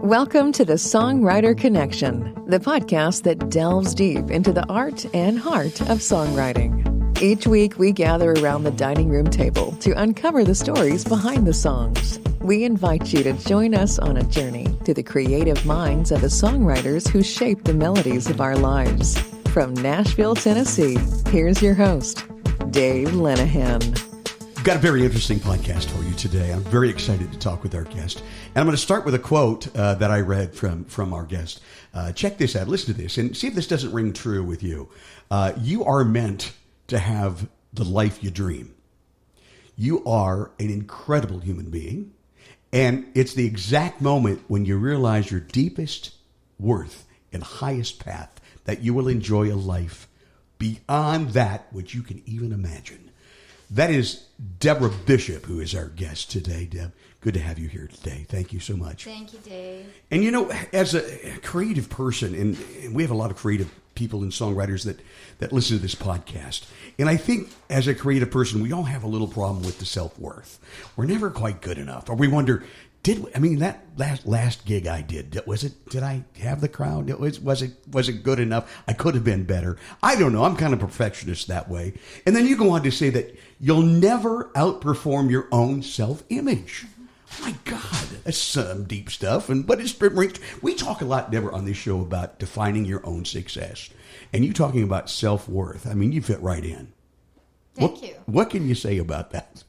Welcome to the Songwriter Connection, the podcast that delves deep into the art and heart of songwriting. Each week, we gather around the dining room table to uncover the stories behind the songs. We invite you to join us on a journey to the creative minds of the songwriters who shape the melodies of our lives. From Nashville, Tennessee, here's your host, Dave Lenahan. We've got a very interesting podcast for you today. I'm very excited to talk with our guest. And I'm going to start with a quote that I read from our guest. Check this out. Listen to this and see if this doesn't ring true with you. You are meant to have the life you dream. You are an incredible human being. And it's the exact moment when you realize your deepest worth and highest path that you will enjoy a life beyond that which you can even imagine. That is Deborah Bishop, who is our guest today. Deb, good to have you here today. Thank you so much. Thank you, Dave. And you know, as a creative person, and we have a lot of creative people and songwriters that listen to this podcast. And I think as a creative person, we all have a little problem with the self-worth. We're never quite good enough. Or we wonder, that last gig I did I have the crowd? Was it good enough? I could have been better. I don't know. I'm kind of a perfectionist that way. And then you go on to say that you'll never outperform your own self-image. My God, that's some deep stuff. But we talk a lot, Deborah, on this show about defining your own success. And you talking about self-worth. I mean, you fit right in. Thank you. What can you say about that?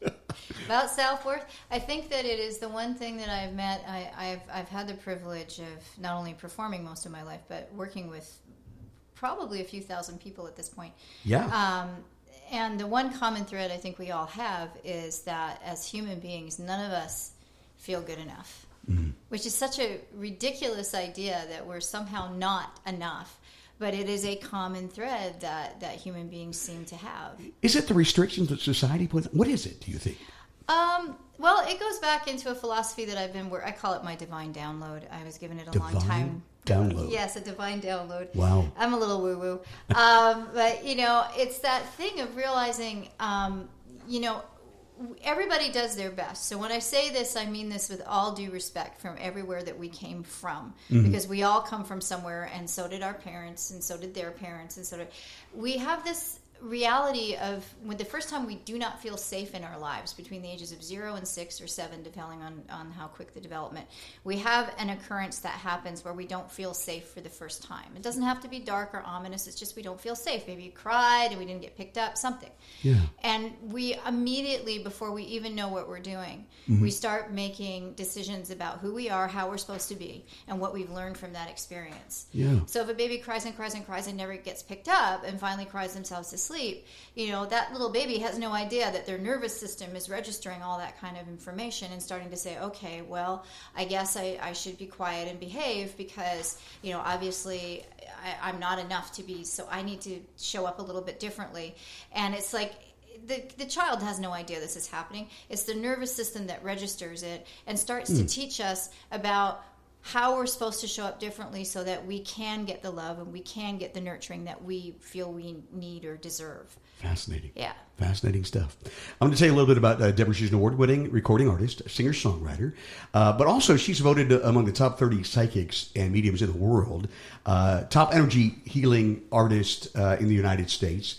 About self-worth, I think that it is the one thing that I've met. I've had the privilege of not only performing most of my life, but working with probably a few thousand people at this point. Yeah. And the one common thread I think we all have is that as human beings, none of us feel good enough, which is such a ridiculous idea that we're somehow not enough. But it is a common thread that human beings seem to have. Is it the restrictions that society puts? What is it, do you think? Well, it goes back into a philosophy that I've been I call it my divine download. I was given it a long time. Download. Yes, a divine download. Wow. I'm a little woo-woo. But, you know, it's that thing of realizing, everybody does their best. So when I say this, I mean this with all due respect from everywhere that we came from. Because we all come from somewhere, and so did our parents, and so did their parents, and so did... We have this reality of when the first time we do not feel safe in our lives between the ages of 0 and 6 or 7, depending on how quick the development, we have an occurrence that happens where we don't feel safe for the first time. It doesn't have to be dark or ominous. It's just we don't feel safe. Maybe you cried and we didn't get picked up, something. Yeah. And we immediately, before we even know what we're doing, we start making decisions about who we are, how we're supposed to be, and what we've learned from that experience. Yeah. So if a baby cries and cries and cries and never gets picked up and finally cries themselves to sleep, you know, that little baby has no idea that their nervous system is registering all that kind of information and starting to say, okay, well, I guess I should be quiet and behave because, you know, obviously I'm not enough to be, so I need to show up a little bit differently. And it's like, the child has no idea this is happening. It's the nervous system that registers it and starts to teach us about how we're supposed to show up differently so that we can get the love and we can get the nurturing that we feel we need or deserve. Fascinating. Yeah. Fascinating stuff. I'm going to tell you a little bit about Deborah. She's an award-winning recording artist, singer-songwriter, but also she's voted among the top 30 psychics and mediums in the world, top energy healing artist in the United States.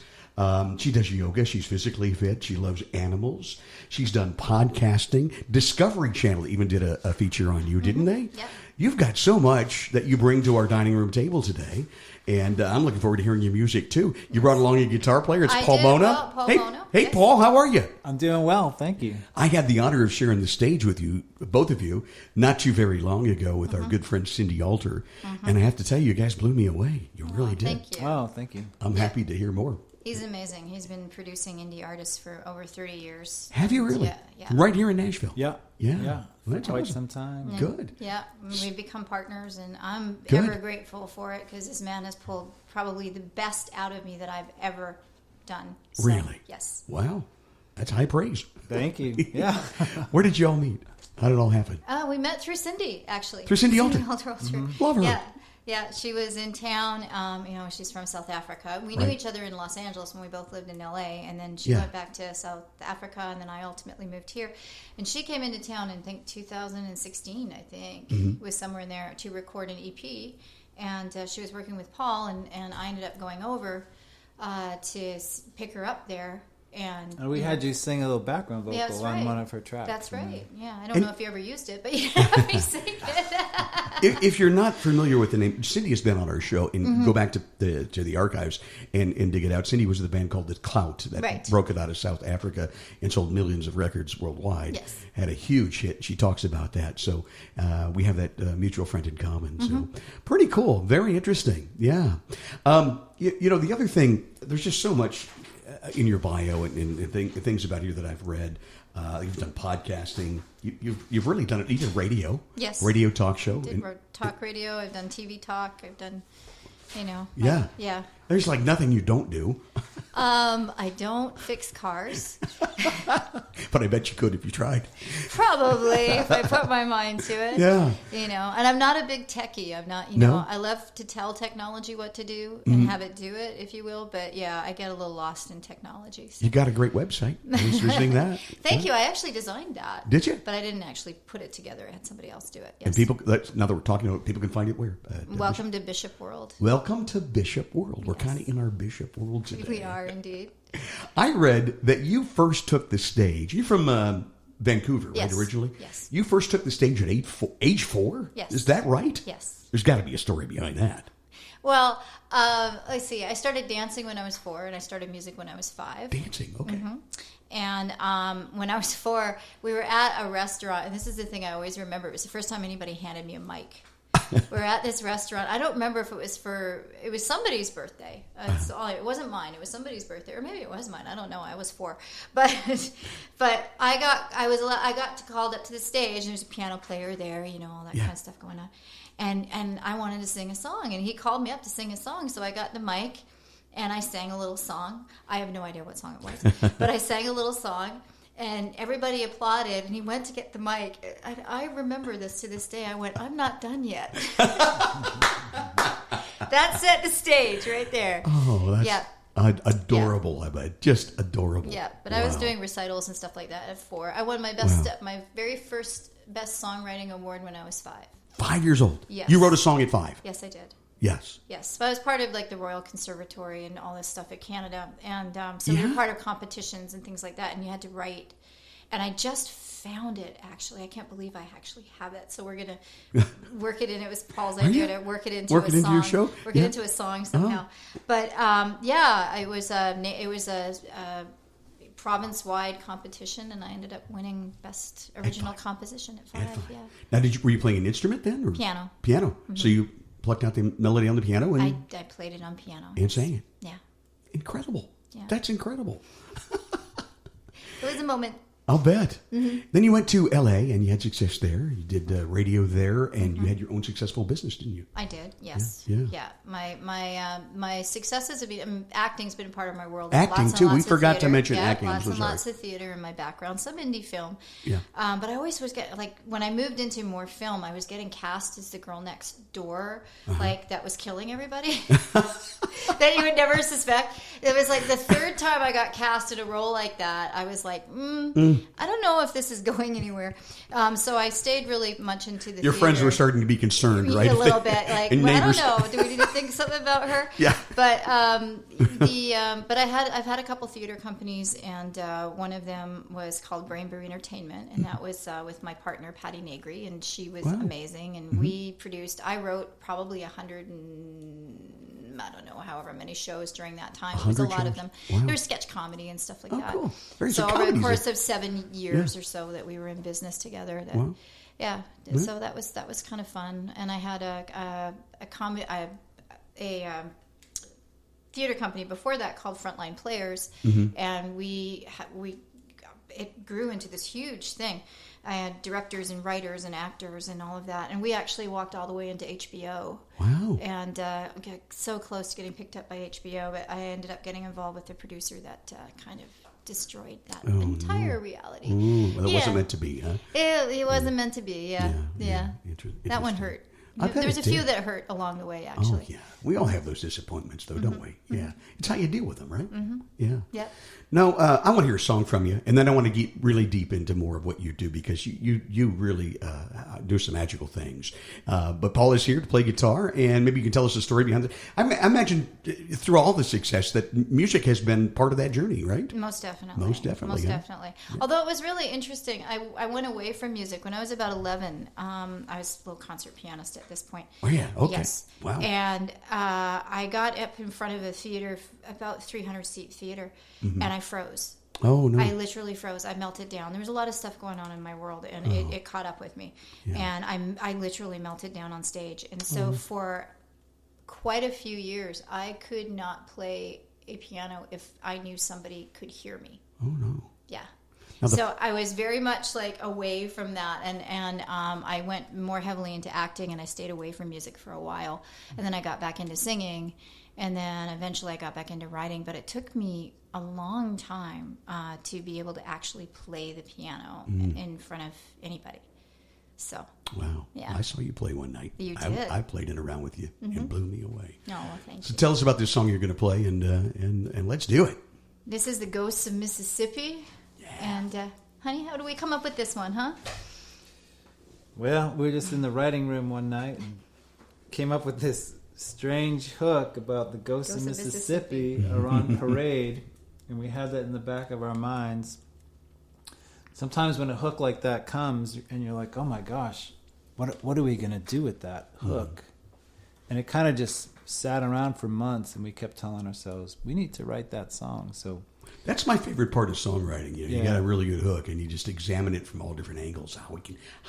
She does yoga. She's physically fit. She loves animals. She's done podcasting. Discovery Channel even did a feature on you, didn't they? Yep. You've got so much that you bring to our dining room table today, and I'm looking forward to hearing your music, too. You brought along a guitar player. It's Paul Mona. Well, Paul Mona. Hey, yes. Paul, how are you? I'm doing well, thank you. I had the honor of sharing the stage with you, both of you, not too very long ago with our good friend Cindy Alter, and I have to tell you, you guys blew me away. You really did. Thank you. Oh, thank you. I'm happy to hear more. He's amazing. He's been producing indie artists for over 30 years. Have you really? Yeah. Right here in Nashville? Yeah. Yeah. Well, That's quite awesome. some time. And, Good. Yeah. We've become partners, and I'm Good. ever grateful for it because this man has pulled probably the best out of me that I've ever done. So, Really? Yes. Wow. That's high praise. Thank you. Yeah. Where did you all meet? How did it all happen? We met through Cindy, actually. Through Cindy Alter? Alter. Love her. Yeah. Yeah, she was in town. She's from South Africa. We knew each other in Los Angeles when we both lived in LA, and then she went back to South Africa, and then I ultimately moved here. And she came into town in, I think, 2016, I think, was somewhere in there to record an EP. And she was working with Paul, and I ended up going over to pick her up there. And we had you sing a little background vocal on right. one of her tracks. That's right. Yeah, I don't know if you ever used it, but you have me sing it. If you're not familiar with the name, Cindy has been on our show, and go back to the archives and dig it out. Cindy was in the band called The Clout that broke it out of South Africa and sold millions of records worldwide. Yes. Had a huge hit. She talks about that. So we have that mutual friend in common. So pretty cool. Very interesting. Yeah. The other thing, there's just so much in your bio and things about you that I've read. You've done podcasting. You've really done it. You did radio. Yes. Radio talk show. Did talk radio. I've done TV talk. I've done, Yeah. Yeah. There's like nothing you don't do. I don't fix cars. But I bet you could if you tried. Probably, if I put my mind to it. Yeah. And I'm not a big techie. I'm not, No? I love to tell technology what to do and have it do it, if you will. But yeah, I get a little lost in technology. So. You got a great website. I was visiting that. Thank you. I actually designed that. Did you? But I didn't actually put it together. I had somebody else do it. Yes. And people, now that we're talking about it, people can find it where? Welcome to Bishop World. Welcome to Bishop World. We're kind of in our Bishop World today. We are indeed. I read that you first took the stage. You're from Vancouver, Yes. right, originally? Yes. You first took the stage at age 4? Yes. Is that right? Yes. There's got to be a story behind that. Well, let's see. I started dancing when I was 4, and I started music when I was 5. Dancing, okay. And when I was 4, we were at a restaurant, and this is the thing I always remember. It was the first time anybody handed me a mic. We're at this restaurant. I don't remember if it was somebody's birthday. It wasn't mine. It was somebody's birthday, or maybe it was mine. I don't know. I was 4, but I got called up to the stage, and there's a piano player there, all that kind of stuff going on, and I wanted to sing a song, and he called me up to sing a song, so I got the mic, and I sang a little song. I have no idea what song it was, but I sang a little song. And everybody applauded, and he went to get the mic. I remember this to this day. I went, I'm not done yet. That set the stage right there. Oh, that's adorable. I bet. Just adorable. Yeah, but I was doing recitals and stuff like that at 4. I won my very first best songwriting award when I was 5. 5 years old? Yes. You wrote a song at 5? Yes, I did. Yes. Yes, but I was part of the Royal Conservatory and all this stuff at Canada, and so we were part of competitions and things like that, and you had to write. And I just found it, actually. I can't believe I actually have it. So we're going to work it in. It was Paul's idea to work it into a song. Into your show? Work it into a song somehow. But it was a province-wide competition, and I ended up winning Best Original Composition at 5. Yeah. Now, were you playing an instrument then? Or? Piano. Piano. Mm-hmm. So you plucked out the melody on the piano? And I played it on piano. And sang it? Yeah. Incredible. Yeah. That's incredible. It was a moment. I'll bet. Mm-hmm. Then you went to L.A. and you had success there. You did radio there, and you had your own successful business, didn't you? I did. Yes. Yeah. My successes have been acting's been a part of my world. Acting too. We forgot to mention acting. Lots of theater in my background. Some indie film. Yeah. But I always was when I moved into more film, I was getting cast as the girl next door, that was killing everybody. That you would never suspect. It was the third time I got cast in a role like that. I was like, I don't know if this is going anywhere. So I stayed really much into the Your theater. friends were starting to be concerned, right? A little bit. I don't know. Do we need to think something about her? Yeah. But but I've had a couple theater companies, and one of them was called Brainbury Entertainment, and that was with my partner Patty Negri, and she was amazing. And I wrote probably 100 and I don't know, however many shows during that time. There was a lot of them. Wow. There was sketch comedy and stuff like that. Cool. So over the course of 7 years or so that we were in business together, so that was kind of fun. And I had a theater company before that called Frontline Players, and it grew into this huge thing. I had directors and writers and actors and all of that, and we actually walked all the way into HBO. Wow! And got so close to getting picked up by HBO, but I ended up getting involved with the producer that kind of destroyed that entire reality. Well, it wasn't meant to be, huh? It wasn't meant to be. Yeah. That one hurt. There's a few that hurt along the way, actually. Oh, yeah. We all have those disappointments, though, don't we? Yeah. It's how you deal with them, right? Yeah. Yep. No, I want to hear a song from you, and then I want to get really deep into more of what you do, because you really do some magical things. But Paul is here to play guitar, and maybe you can tell us the story behind it. I imagine through all the success that music has been part of that journey, right? Most definitely. Most definitely. Most definitely. Yeah. Although it was really interesting. I went away from music when I was about 11. I was a little concert pianist at this point. Oh, yeah. Okay. Yes. Wow. And I got up in front of a theater, about 300-seat theater, and I froze. Oh, no. I literally froze. I melted down. There was a lot of stuff going on in my world, and it caught up with me. Yeah. And I literally melted down on stage. And so for quite a few years, I could not play a piano if I knew somebody could hear me. Oh, no. Yeah. So I was very much like away from that, and I went more heavily into acting, and I stayed away from music for a while, and then I got back into singing, and then eventually I got back into writing. But it took me a long time to be able to actually play the piano in front of anybody. So wow, yeah, I saw you play one night. You did. I played it around with you and blew me away. No, well, thank you. So tell us about this song you're going to play, and let's do it. This is the Ghosts of Mississippi. And, honey, how do we come up with this one, huh? Well, we were just in the writing room one night and came up with this strange hook about the ghosts of Mississippi are on parade, and we had that in the back of our minds. Sometimes when a hook like that comes, and you're like, oh my gosh, what are we going to do with that hook? And it kind of just sat around for months, and we kept telling ourselves, we need to write that song. So that's my favorite part of songwriting. You got a really good hook, and you just examine it from all different angles. How do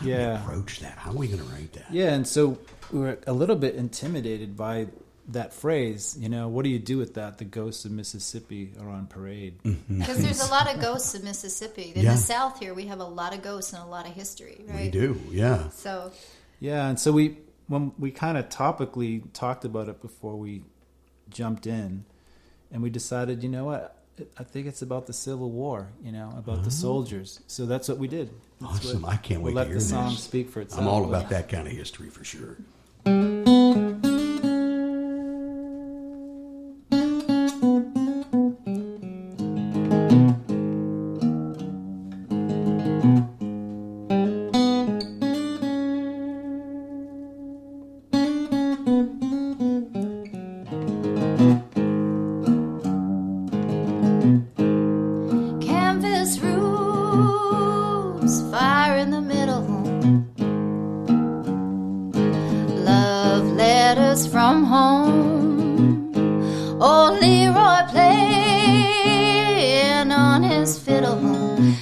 we approach that? How are we going to write that? Yeah, and so we were a little bit intimidated by that phrase. What do you do with that? The ghosts of Mississippi are on parade. Because there's a lot of ghosts of Mississippi. In the South here, we have a lot of ghosts and a lot of history, right? We do, yeah. So yeah, and so when we kind of topically talked about it before we jumped in, and we decided, you know what? I think it's about the Civil War, about the soldiers. So that's what we did. Awesome. I can't wait to hear this. Let the song speak for itself. I'm all about that kind of history for sure. From home, old Leroy playing on his fiddle,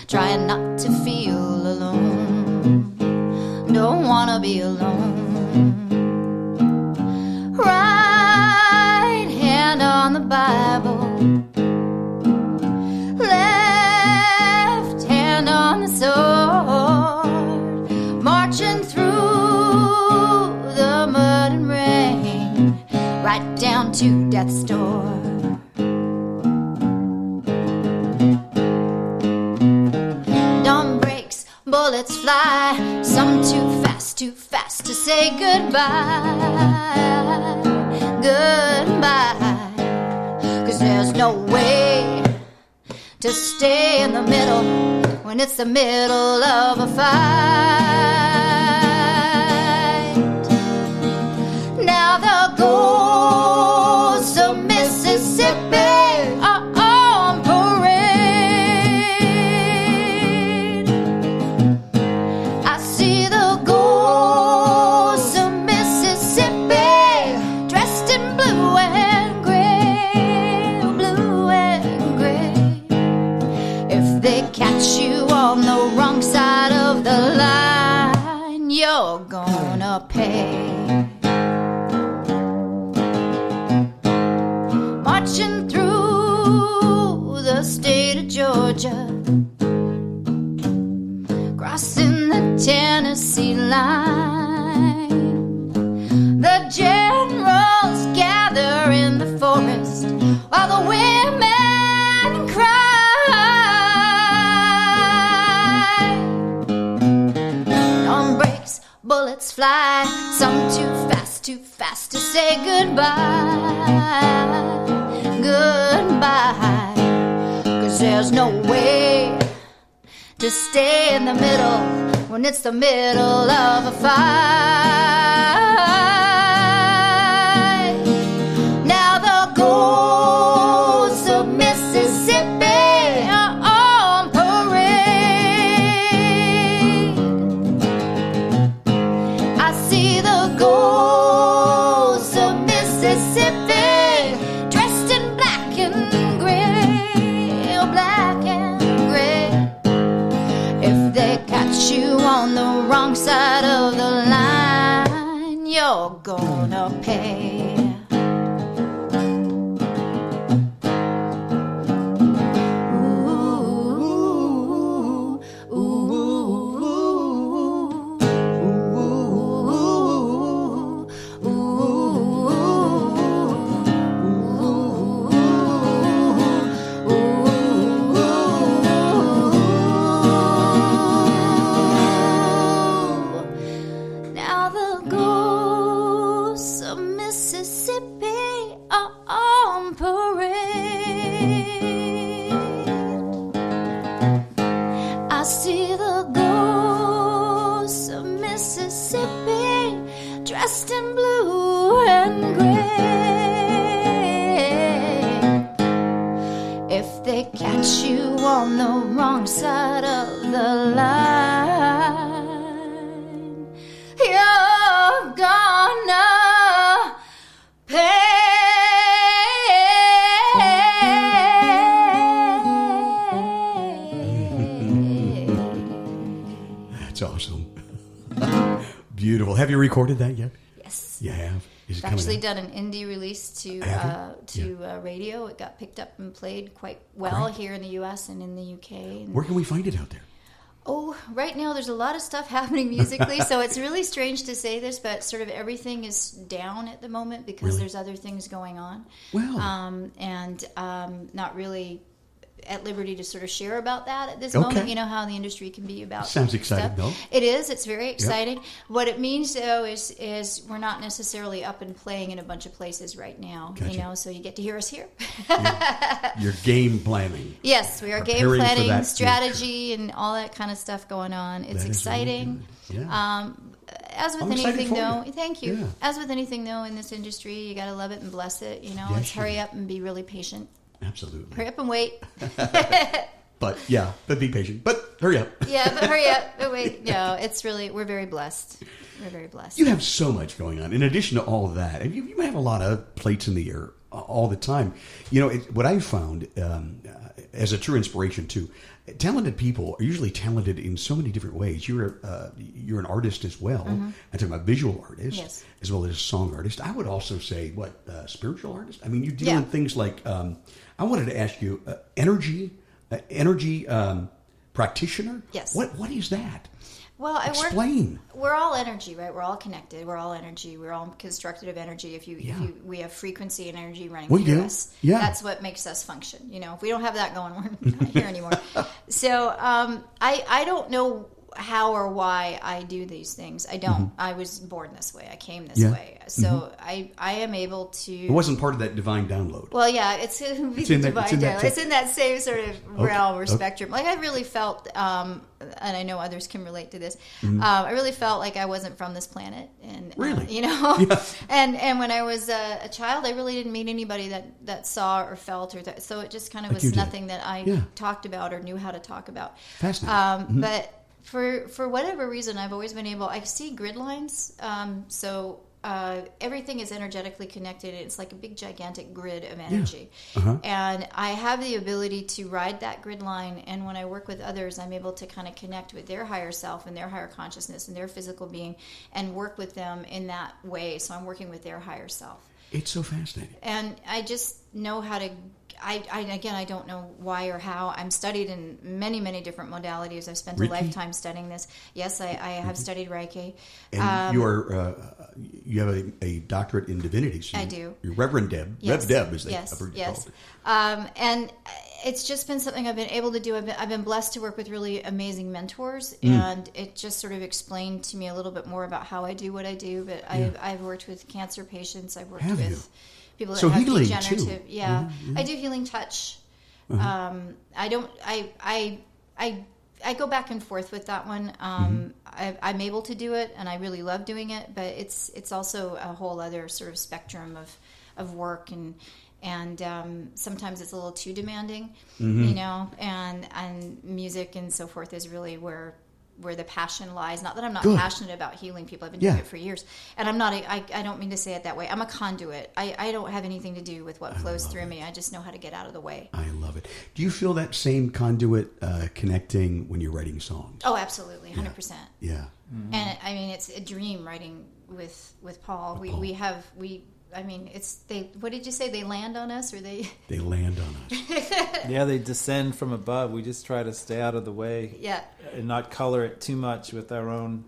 trying not to feel alone, don't wanna be alone. Right hand on the Bible, left hand on the sword, marching through the mud and rain, right down to death's door. Dawn breaks, bullets fly, some too fast to say goodbye, goodbye. 'Cause there's no way to stay in the middle when it's the middle of a fight. Now the ghosts of Mississippi are on parade. I see the ghosts of Mississippi dressed in blue and gray, blue and gray. If they catch you on the wrong side of the line, you're gonna pay. Marching through the state of Georgia, crossing the Tennessee line, the generals gather in the forest while the women cry. Dawn breaks, bullets fly, some too fast to say goodbye. Goodbye, 'cause there's no way to stay in the middle when it's the middle of a fight. Now the ghosts of Mississippi are on parade. I see the ghosts of Mississippi dressed in black and gray, black and gray. If they catch you on the wrong side of the line, you're gonna pay. Now the ghosts of Mississippi are on parade. I see the ghosts of Mississippi dressed in blue and gray. If they catch you on the wrong side of the line, you're gonna pay. That's awesome. Beautiful. Have you recorded that yet? Yes. You have? Is it I've coming actually out? done an indie release to Have you? radio. It got picked up and played quite well Great. here in the U.S. and in the U.K. And, Where can we find it out there? oh, right now there's a lot of stuff happening musically, so it's really strange to say this, but sort of everything is down at the moment because Really? there's other things going on. Well. And not really at liberty to sort of share about that at this Okay. moment. You know how the industry can be about Sounds exciting, stuff. though. It is. It's very exciting. What it means, though, is we're not necessarily up and playing in a bunch of places right now. Gotcha. You know, so you get to hear us here. Your game planning. Yes, we are game Preparing for planning, that strategy, and all that kind of stuff going on. It's That is really exciting. good. Yeah. As with I'm excited anything, for though, you. thank you. Yeah. As with anything, though, in this industry, you got to love it and bless it. You know, Yes, let's you hurry do. up and be really patient. Absolutely. Hurry up and wait. But be patient. But hurry up. Yeah, but hurry up. But wait. No, it's really, we're very blessed. We're very blessed. You have so much going on. In addition to all of that, and you have a lot of plates in the air all the time. You know, what I've found as a true inspiration too, talented people are usually talented in so many different ways. You're an artist as well. I'm talking about visual artist, Yes. as well as a song artist. I would also say spiritual artist. I mean, you deal Yeah. in things like I wanted to ask you energy practitioner. Yes. What is that? Well, Explain. We're all energy, right? We're all connected. We're all energy. We're all constructed of energy. Yeah. We have frequency and energy running We through do. us. Yeah. That's what makes us function. You know, if we don't have that going, we're not here anymore. So I don't know how or why I do these things. I don't. I was born this way. I came this Yeah. way. So I am able to. It wasn't part of that divine download. Well, yeah, it's in that same sort of realm or spectrum. Like I really felt, and I know others can relate to this. I really felt like I wasn't from this planet, and Really? you know, Yeah. and when I was a child, I really didn't meet anybody that saw or felt so it just kind of Like you was did. nothing that I Yeah. talked about or knew how to talk about. Fascinating. But for whatever reason, I've always been able. I see grid lines, so everything is energetically connected. It's like a big, gigantic grid of energy, and I have the ability to ride that grid line. And when I work with others, I'm able to kind of connect with their higher self and their higher consciousness and their physical being, and work with them in that way. So I'm working with their higher self. It's so fascinating. And I just know how to. I don't know why or how. I'm studied in many, many different modalities. I've spent a Reiki? lifetime studying this. Yes, I have studied Reiki. And you have a doctorate in divinity. So I do. You're Reverend Deb. Yes. Rev Deb, as they yes. have heard you Yes. called. And it's just been something I've been able to do. I've been blessed to work with really amazing mentors, and it just sort of explained to me a little bit more about how I do what I do. But I've worked with cancer patients. I've worked with people that have healing degenerative. too. Yeah, I do healing touch. I don't. I go back and forth with that one. I'm able to do it, and I really love doing it. But it's also a whole other sort of spectrum of work, and sometimes it's a little too demanding, you know. And music and so forth is really where the passion lies. Not that I'm not passionate about healing people. I've been doing it for years, and I'm not. I don't mean to say it that way. I'm a conduit. I don't have anything to do with what flows through me. I just know how to get out of the way. I love it. Do you feel that same conduit connecting when you're writing songs? Oh, absolutely, 100%. Yeah. And I mean, it's a dream writing with Paul. I mean, what did you say? They land on us, or they? They land on us. Yeah, they descend from above. We just try to stay out of the way. Yeah. And not color it too much with our own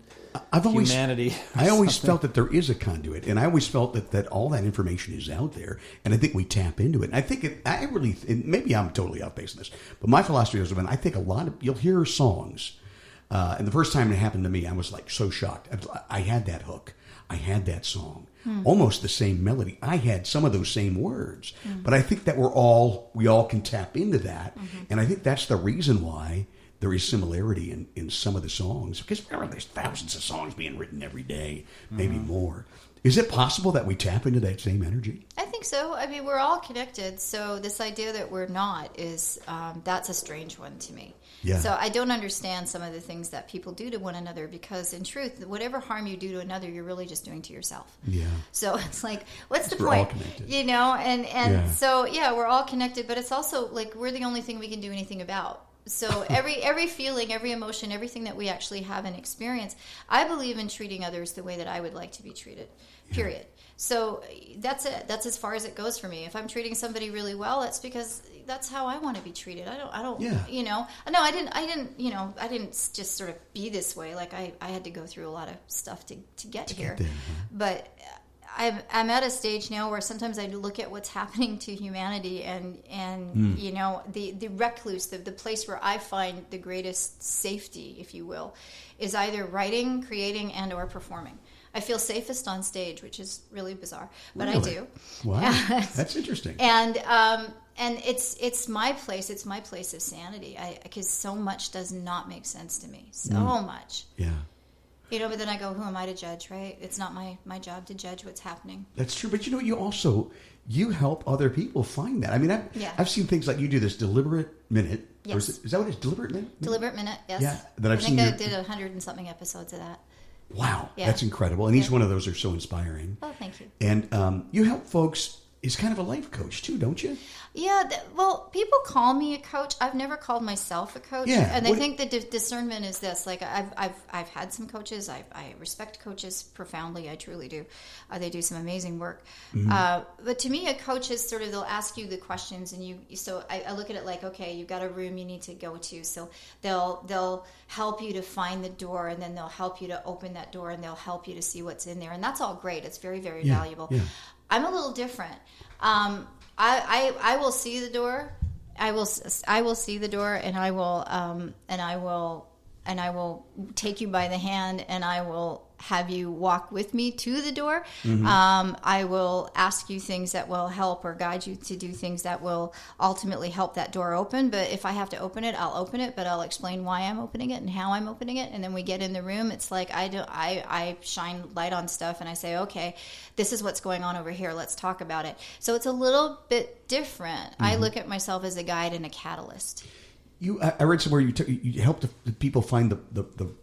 humanity. I always felt that there is a conduit, and I always felt that all that information is out there, and I think we tap into it. And I think maybe I'm totally off base on this, but my philosophy has been, I think you'll hear songs, and the first time it happened to me, I was like so shocked. I had that hook. I had that song. Almost the same melody. I had some of those same words, but I think that we all can tap into that, and I think that's the reason why there is similarity in some of the songs, because there's thousands of songs being written every day, maybe more. Is it possible that we tap into that same energy? I think so. I mean, we're all connected, so this idea that we're not is that's a strange one to me. Yeah. So I don't understand some of the things that people do to one another, because in truth, whatever harm you do to another, you're really just doing to yourself. Yeah. So it's like, what's the we're point? All connected. You know, and so we're all connected, but it's also like we're the only thing we can do anything about. So every feeling, every emotion, everything that we actually have and experience, I believe in treating others the way that I would like to be treated. Period. So that's it. That's as far as it goes for me. If I'm treating somebody really well, that's because that's how I want to be treated. I don't, you know, no, I didn't just sort of be this way. Like I had to go through a lot of stuff to get here. Get there, But I'm at a stage now where sometimes I look at what's happening to humanity and you know, the recluse, the place where I find the greatest safety, if you will, is either writing, creating, and or performing. I feel safest on stage, which is really bizarre, but really? I do. Wow, that's interesting. And it's my place. It's my place of sanity. Because so much does not make sense to me. So much. Yeah. You know, but then I go, who am I to judge, right? It's not my job to judge what's happening. That's true. But you know, you help other people find that. I mean, I've seen things like you do this deliberate minute. Yes. Is that what it is? Deliberate minute? Deliberate minute, yes. Yeah. That I think I did 100 and something episodes of that. Wow. Yeah. That's incredible. And each one of those are so inspiring. Oh, thank you. And you help folks is kind of a life coach too, don't you? Yeah, well, people call me a coach. I've never called myself a coach, and I think the discernment is this. Like, I've had some coaches. I respect coaches profoundly. I truly do. They do some amazing work. But to me, a coach is sort of, they'll ask you the questions, and so I look at it like, okay, you've got a room you need to go to, so they'll help you to find the door, and then they'll help you to open that door, and they'll help you to see what's in there, and that's all great. It's very, very valuable. Yeah. I'm a little different. I will see the door. I will see the door, and I will take you by the hand, and I will have you walk with me to the door. I will ask you things that will help or guide you to do things that will ultimately help that door open. But if I have to open it, I'll open it, but I'll explain why I'm opening it and how I'm opening it. And then we get in the room. It's like I shine light on stuff, and I say, okay, this is what's going on over here. Let's talk about it. So it's a little bit different. I look at myself as a guide and a catalyst. I read somewhere you help the people find the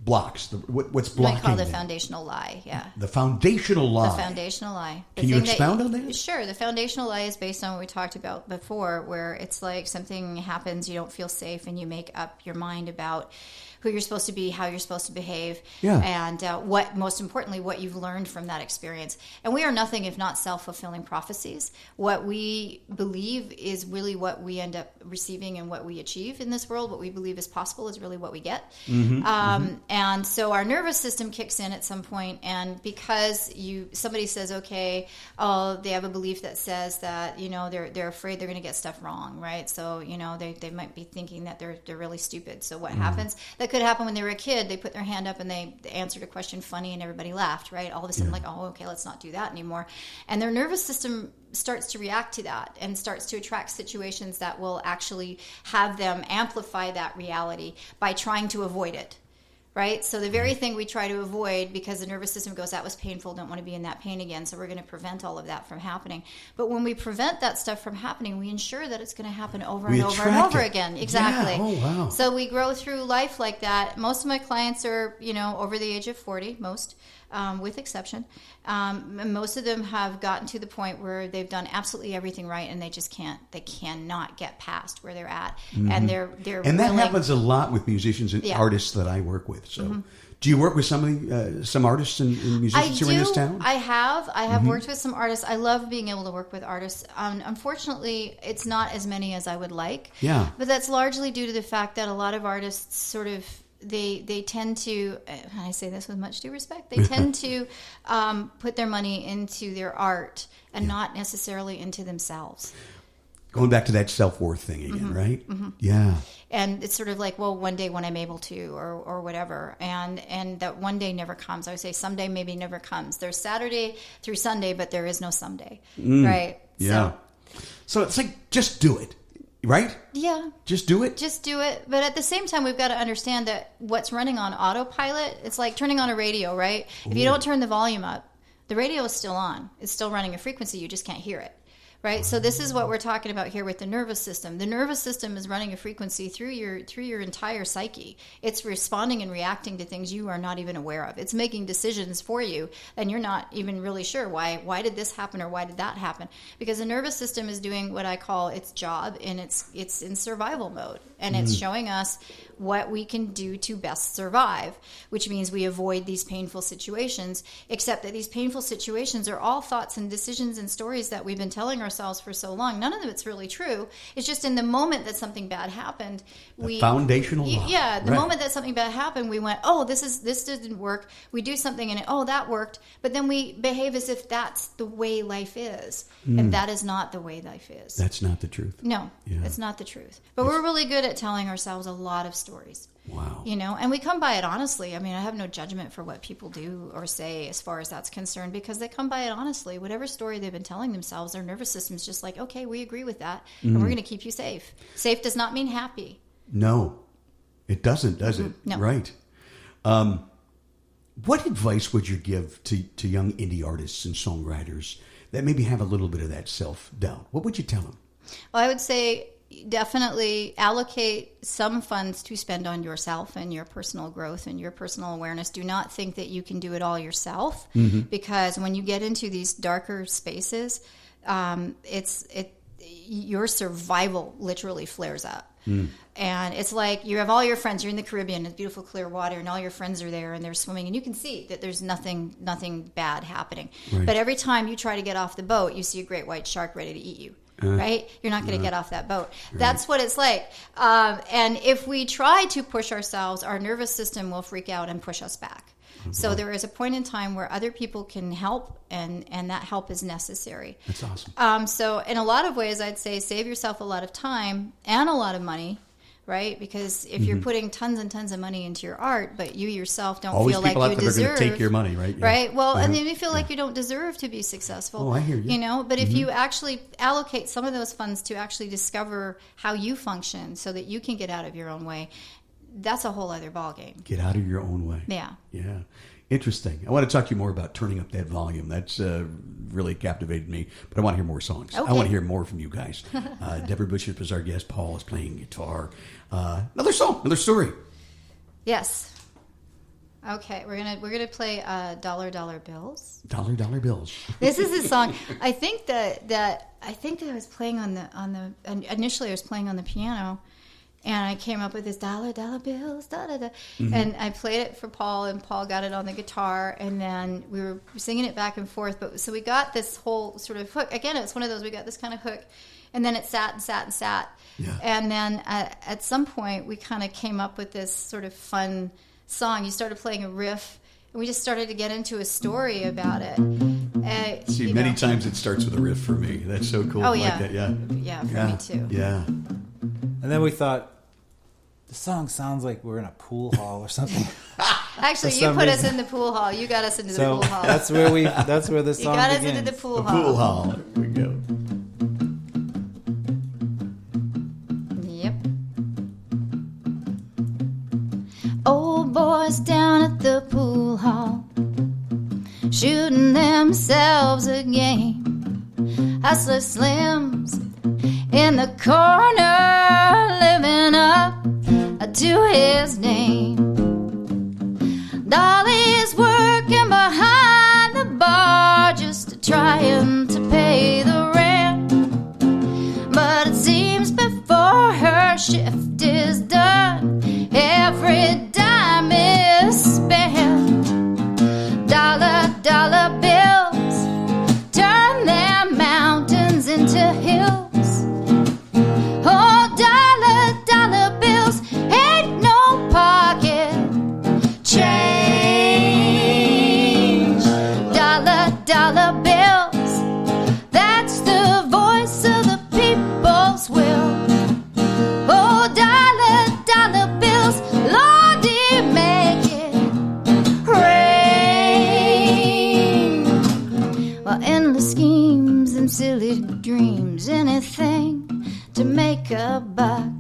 blocks. What's blocking? I call the foundational lie. Yeah. The foundational lie. The foundational lie. Can you expound on that? Sure. The foundational lie is based on what we talked about before, where it's like something happens, you don't feel safe, and you make up your mind about who you're supposed to be, how you're supposed to behave, Yeah. and what, most importantly, what you've learned from that experience. And we are nothing if not self-fulfilling prophecies. What we believe is really what we end up receiving, and what we achieve in this world. What we believe is possible is really what we get. And so our nervous system kicks in at some point, and because somebody says, okay, they have a belief that says that, they're afraid they're going to get stuff wrong, right? So, they might be thinking that they're really stupid. So what happens? That could happen when they were a kid. They put their hand up and they answered a question funny and everybody laughed, right? All of a sudden, like, oh, okay, let's not do that anymore. And their nervous system starts to react to that and starts to attract situations that will actually have them amplify that reality by trying to avoid it. Right? So the very thing we try to avoid, because the nervous system goes, that was painful, don't want to be in that pain again, so we're going to prevent all of that from happening. But when we prevent that stuff from happening, we ensure that it's going to happen over and over and over again. Exactly. Yeah. Oh, wow. So we grow through life like that. Most of my clients are, over the age of 40, most, with exception. Most of them have gotten to the point where they've done absolutely everything right, and they cannot get past where they're at. And they're and that happens a lot with musicians and artists that I work with. So do you work with some artists and musicians here in this town? I have worked with some artists. I love being able to work with artists. Unfortunately, it's not as many as I would like. Yeah. But that's largely due to the fact that a lot of artists sort of, they tend to, and I say this with much due respect, they tend to put their money into their art and not necessarily into themselves. Going back to that self-worth thing again, right? Yeah. And it's sort of like, well, one day when I'm able to, or whatever. And that one day never comes. I would say someday maybe never comes. There's Saturday through Sunday, but there is no someday, right? Yeah. So it's like, just do it, right? Yeah. Just do it? Just do it. But at the same time, we've got to understand that what's running on autopilot, it's like turning on a radio, right? If you don't turn the volume up, the radio is still on. It's still running a frequency. You just can't hear it. Right, so this is what we're talking about here with the nervous system. The nervous system is running a frequency through your entire psyche. It's responding and reacting to things you are not even aware of. It's making decisions for you, and you're not even really sure why did this happen or why did that happen? Because the nervous system is doing what I call its job, and it's in survival mode, and it's showing us what we can do to best survive, which means we avoid these painful situations, except that these painful situations are all thoughts and decisions and stories that we've been telling ourselves for so long. None of it's really true. It's just in the moment that something bad happened, foundational law. Yeah, the moment that something bad happened, we went, oh, this didn't work. We do something and that worked. But then we behave as if that's the way life is. And that is not the way life is. That's not the truth. No, it's not the truth. But we're really good at telling ourselves a lot of stories. Wow. And we come by it honestly. I mean, I have no judgment for what people do or say as far as that's concerned, because they come by it honestly. Whatever story they've been telling themselves, their nervous system's just like, okay, we agree with that, and we're going to keep you safe. Safe does not mean happy. No, it doesn't, does it? No. Right. What advice would you give to young indie artists and songwriters that maybe have a little bit of that self-doubt? What would you tell them? Well, I would say definitely allocate some funds to spend on yourself and your personal growth and your personal awareness. Do not think that you can do it all yourself, because when you get into these darker spaces, your survival literally flares up. And it's like you have all your friends, you're in the Caribbean, it's beautiful clear water, and all your friends are there and they're swimming, and you can see that there's nothing bad happening. Right. But every time you try to get off the boat, you see a great white shark ready to eat you. Right? You're not going to get off that boat. Right. That's what it's like. And if we try to push ourselves, our nervous system will freak out and push us back. So there is a point in time where other people can help, and that help is necessary. That's awesome. So in a lot of ways, I'd say save yourself a lot of time and a lot of money, right? Because if you're putting tons and tons of money into your art, but you yourself don't feel like you deserve, that are going to take your money, right? Yeah. Right. Well, and then you feel like you don't deserve to be successful. Oh, I hear you. But if you actually allocate some of those funds to actually discover how you function, so that you can get out of your own way, that's a whole other ballgame. Get out of your own way. Yeah. Yeah. Interesting. I want to talk to you more about turning up that volume. That's really captivated me. But I want to hear more songs. Okay. I want to hear more from you guys. Deborah Bishop is our guest. Paul is playing guitar. Another song, another story. Yes. Okay, we're gonna play Dollar Bills. Dollar Bills. This is a song. I think that I was playing on the initially I was playing on the piano. And I came up with this dollar bills, da da da. And I played it for Paul, and Paul got it on the guitar, and then we were singing it back and forth. But so we got this whole sort of hook. Again, it's one of those, we got this kind of hook, and then it sat and sat and sat. Yeah. And then at some point, we kind of came up with this sort of fun song. You started playing a riff, and we just started to get into a story about it. See, many times it starts with a riff for me. That's so cool. Oh, I yeah. like that. Yeah. Yeah, for me too. Yeah. And then we thought, the song sounds like we're in a pool hall or something. Actually, For you some put us reason. in the pool hall. You got us into the So pool hall. that's where the You song got us begins. into the pool The hall. pool hall. There we go. Yep. Old boys down at the pool hall, shooting themselves a game. Hustler Slims in the corner, living up to his name. Dolly's working behind the bar, just trying to pay the rent. But it seems before her shift is done, every dime is spent. Dollar bills turn their mountains into hills. Oh, dollar bills ain't no pocket change. Dollar bills, that's the voice of the people's will. Oh, dollar bills, Lordy, make it rain. Well, endless schemes and silly dreams, anything to make a buck.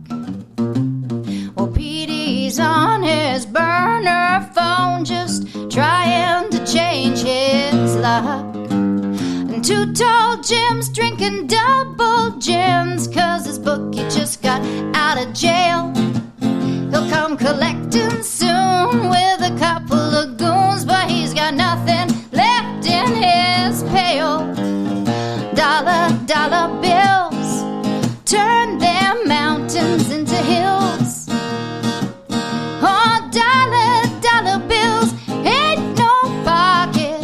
Well, Petey's on his burner phone, just trying to change his luck. And two tall Jim's drinking double gins, 'cause his bookie just got out of jail. He'll come collecting soon with a couple of goons, but he's got nothing left in his pail. Dollar bills turn their mountains into hills. Oh, dollar bills ain't no pocket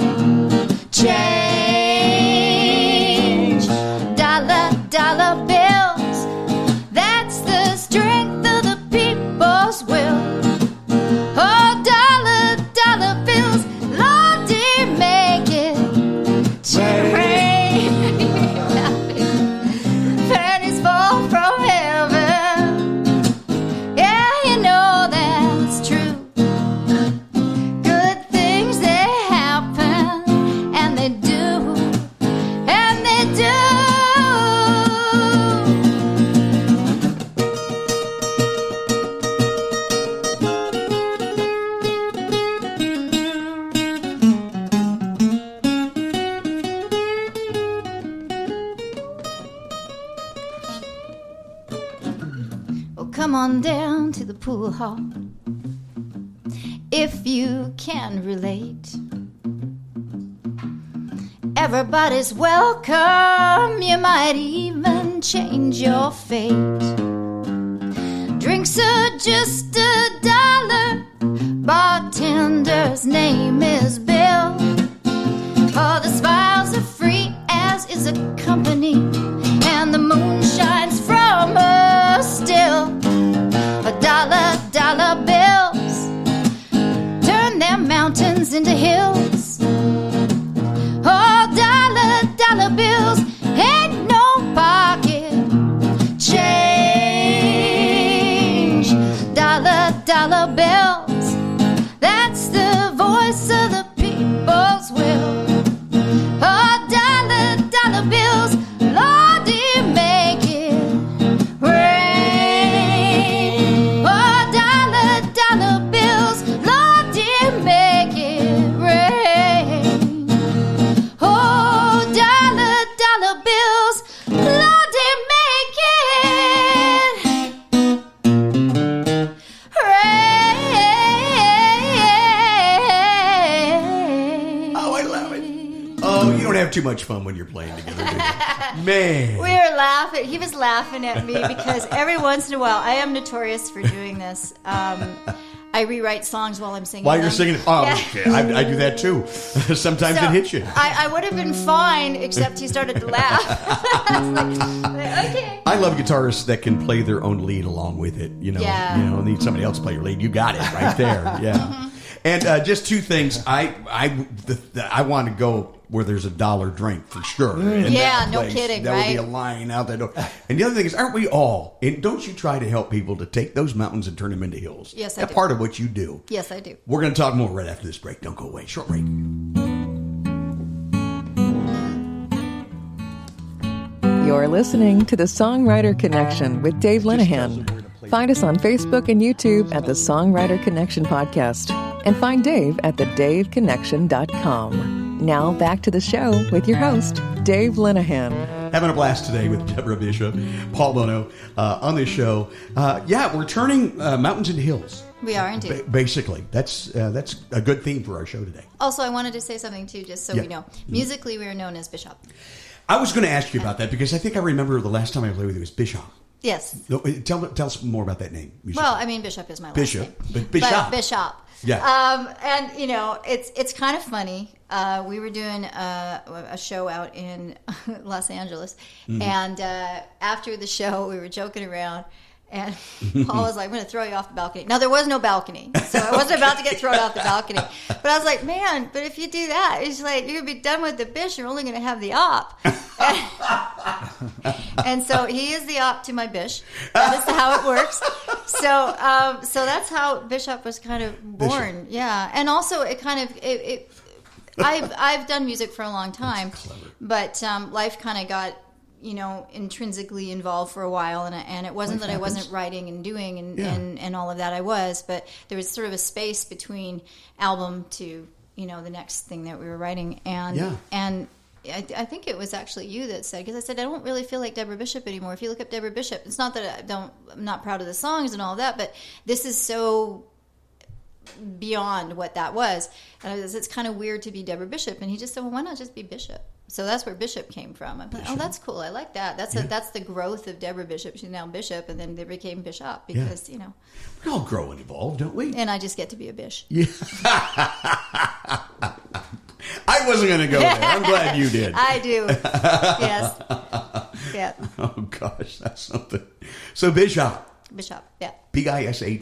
change. Dollar bills, that's the strength of the people's will. Oh, dollar bills, Lordy, make it rain. Pennies fall from heaven. Yeah, you know that's true. Good things, they happen, and they do, and they do. Well, come on down to the pool hall if you can relate. Everybody's welcome, you might even change your fate. Drinks are just $1, bartender's name is Bill. All the smiles are free, as is a company, and the moon shines from her still. A dollar bills turn their mountains into hills. Oh, dollar bills ain't no pocket change. Dollar bills, that's the voice of the people's will. Oh, dollar bills, Lordy, make it rain. Oh, dollar bills, Lordy, make it rain. you don't have too much fun when you're playing together, do you? Man. We were laughing. He was laughing at me because every once in a while, I am notorious for doing this. I rewrite songs while I'm singing. While them. you're singing, okay. I do that too. Sometimes it hits you. I would have been fine, except he started to laugh. I was like, okay. I love guitarists that can play their own lead along with it. You need somebody else to play your lead. You got it right there. Yeah. And just two things. I want to go where there's $1 drink for sure. No kidding, that right? That would be a line out that door. And the other thing is, aren't we all? And don't you try to help people to take those mountains and turn them into hills? Yes, I do. That's part of what you do. Yes, I do. We're going to talk more right after this break. Don't go away. Short break. You're listening to The Songwriter Connection with Dave Linehan. Find us on Facebook and YouTube at The Songwriter Connection Podcast. And find Dave at thedaveconnection.com. Now back to the show with your host, Dave Linehan. Having a blast today with Deborah Bishop, Paul Bono on this show. We're turning mountains into hills. We are indeed. Basically, that's a good theme for our show today. Also, I wanted to say something too, just so we know. Musically, we are known as Bishop. I was going to ask you about that because I think I remember the last time I played with you was Bishop. Yes. Tell us more about that name. Well, I mean, Bishop is my last name. Bishop. But Bishop. Yeah. And it's kind of funny. We were doing a show out in Los Angeles, and after the show, we were joking around. And Paul was like, I'm going to throw you off the balcony. Now, there was no balcony, so I wasn't about to get thrown off the balcony. But I was like, man, but if you do that, it's like, you're going to be done with the bish. You're only going to have the op. And so he is the op to my bish. That is how it works. So that's how Bishop was kind of born. Bishop. Yeah. And also, it kind of... I've done music for a long time, but life kind of got... intrinsically involved for a while, and it wasn't that I wasn't writing and doing and all of that. I was, but there was sort of a space between album to the next thing that we were writing, and I think it was actually you that said, because I said I don't really feel like Deborah Bishop anymore. If you look up Deborah Bishop, it's not that I'm not proud of the songs and all of that, but this is so beyond what that was, and it's kind of weird to be Deborah Bishop. And he just said, well, why not just be Bishop? So that's where Bishop came from. I'm like, oh, that's cool. I like that. That's the growth of Deborah Bishop. She's now Bishop, and then they became Bishop because, we all grow and evolve, don't we? And I just get to be a bish. Yeah. I wasn't going to go there. I'm glad you did. I do. Yes. Yeah. Oh, gosh, that's something. So Bishop. Bishop, yeah. Bishop.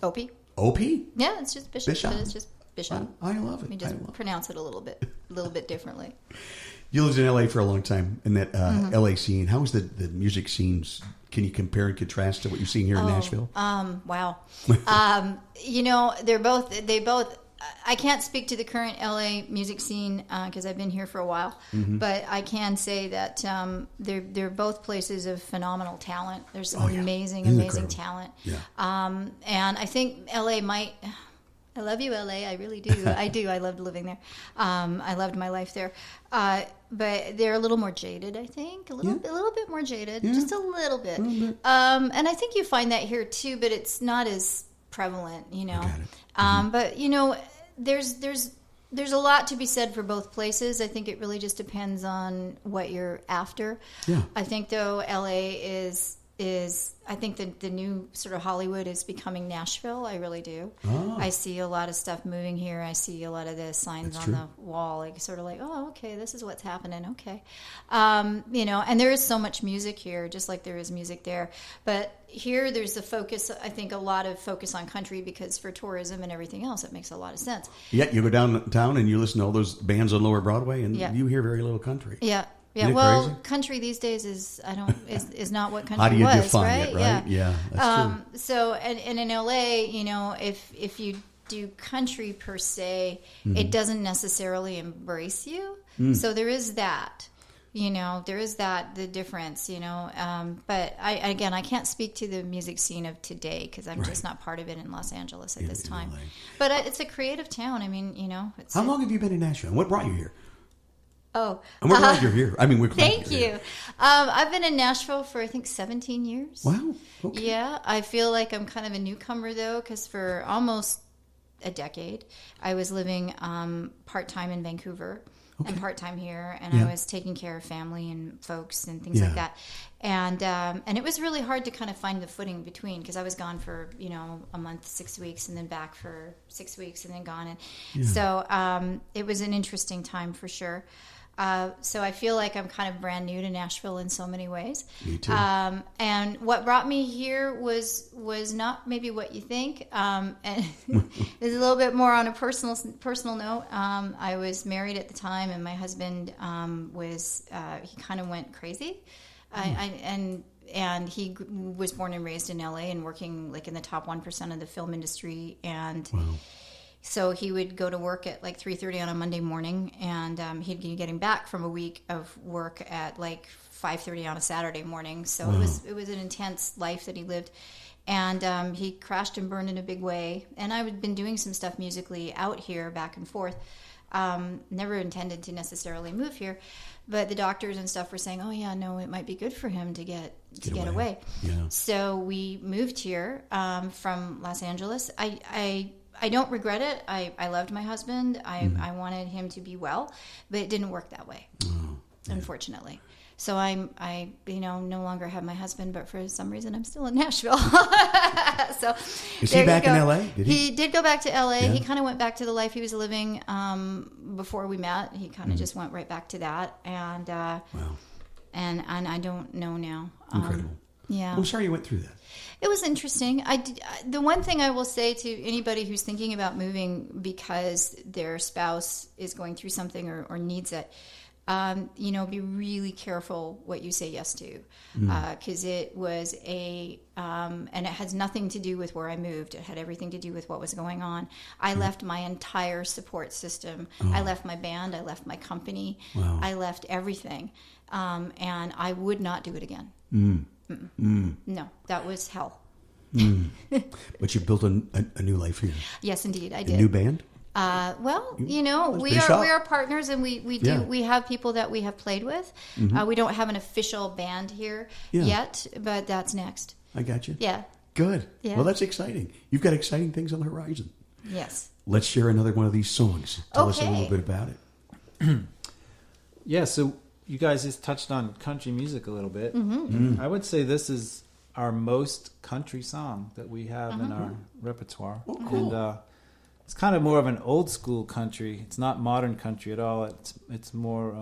O-P. O-P? Yeah, it's just Bishop. Bishop. But it's just Bishop. I love it. We just pronounce it a little bit differently. You lived in L.A. for a long time, in that L.A. scene. How was the music scenes? Can you compare and contrast to what you've seen here in Nashville? Wow. They both. I can't speak to the current LA music scene because I've been here for a while, but I can say that they're both places of phenomenal talent. There's some amazing talent. Yeah. And I think LA might. I love you, LA. I really do. I do. I loved living there. I loved my life there. But they're a little more jaded, I think. A little bit more jaded. Yeah. Just a little bit. And I think you find that here too, but it's not as prevalent, But there's a lot to be said for both places. I think it really just depends on what you're after. Yeah. I think though LA is I think the new sort of Hollywood is becoming Nashville. I really do. Oh. I see a lot of stuff moving here. I see a lot of the signs on the wall, like sort of like, oh, okay, this is what's happening. Okay, and there is so much music here, just like there is music there. But here, there's a focus. I think a lot of focus on country because for tourism and everything else, it makes a lot of sense. Yeah, you go downtown and you listen to all those bands on Lower Broadway, and you hear very little country. Yeah. Yeah, well, crazy? Country these days is not what country How do you was, define right? it, right? Yeah, that's true. So, and in LA, if you do country per se, it doesn't necessarily embrace you. So there is that, the difference, But I can't speak to the music scene of today because I'm just not part of it in Los Angeles at this time. But it's a creative town. I mean, How long have you been in Nashville? What brought you here? Oh, and we're glad you're here. I mean, we're glad thank you. I've been in Nashville for I think 17 years. Wow. Okay. Yeah, I feel like I'm kind of a newcomer though, because for almost a decade. I was living part-time in Vancouver and part-time here, and Yeah. I was taking care of family and folks and things like that. And it was really hard to kind of find the footing between, because I was gone for, a month, 6 weeks, and then back for 6 weeks, and then gone. And so it was an interesting time for sure. So I feel like I'm kind of brand new to Nashville in so many ways. Me too. And what brought me here was not maybe what you think. And it's a little bit more on a personal note. I was married at the time, and my husband was he kind of went crazy. And he was born and raised in LA and working like in the top 1% of the film industry. And so he would go to work at like 3:30 on a Monday morning, and he'd be getting back from a week of work at like 5:30 on a Saturday morning. So it was an intense life that he lived. And he crashed and burned in a big way. And I had been doing some stuff musically out here back and forth. Never intended to necessarily move here, but the doctors and stuff were saying, "Oh yeah, no, it might be good for him to get away." Yeah. So we moved here from Los Angeles. I don't regret it. I loved my husband. I wanted him to be well, but it didn't work that way, unfortunately. So I no longer have my husband, but for some reason I'm still in Nashville. So is he back in LA? He did go back to LA. Yeah. He kind of went back to the life he was living before we met. He kind of just went right back to that, and and I don't know now. Incredible. Yeah. I'm sorry you went through that. It was interesting. The one thing I will say to anybody who's thinking about moving because their spouse is going through something or needs it, be really careful what you say yes to, because it was and it has nothing to do with where I moved. It had everything to do with what was going on. I left my entire support system. I left my band. I left my company. Wow. I left everything, and I would not do it again. No, that was hell. But you built a new life here. Yes, indeed, I A did. new band? We are partners, and we have people that we have played with. We don't have an official band here yet, but that's next. I got you. Yeah. Good. Yeah. Well, that's exciting. You've got exciting things on the horizon. Yes. Let's share another one of these songs. Tell us a little bit about it. Yeah, so you guys just touched on country music a little bit. I would say this is our most country song that we have in our repertoire. Oh, cool. And it's kind of more of an old school country. It's not modern country at all. It's more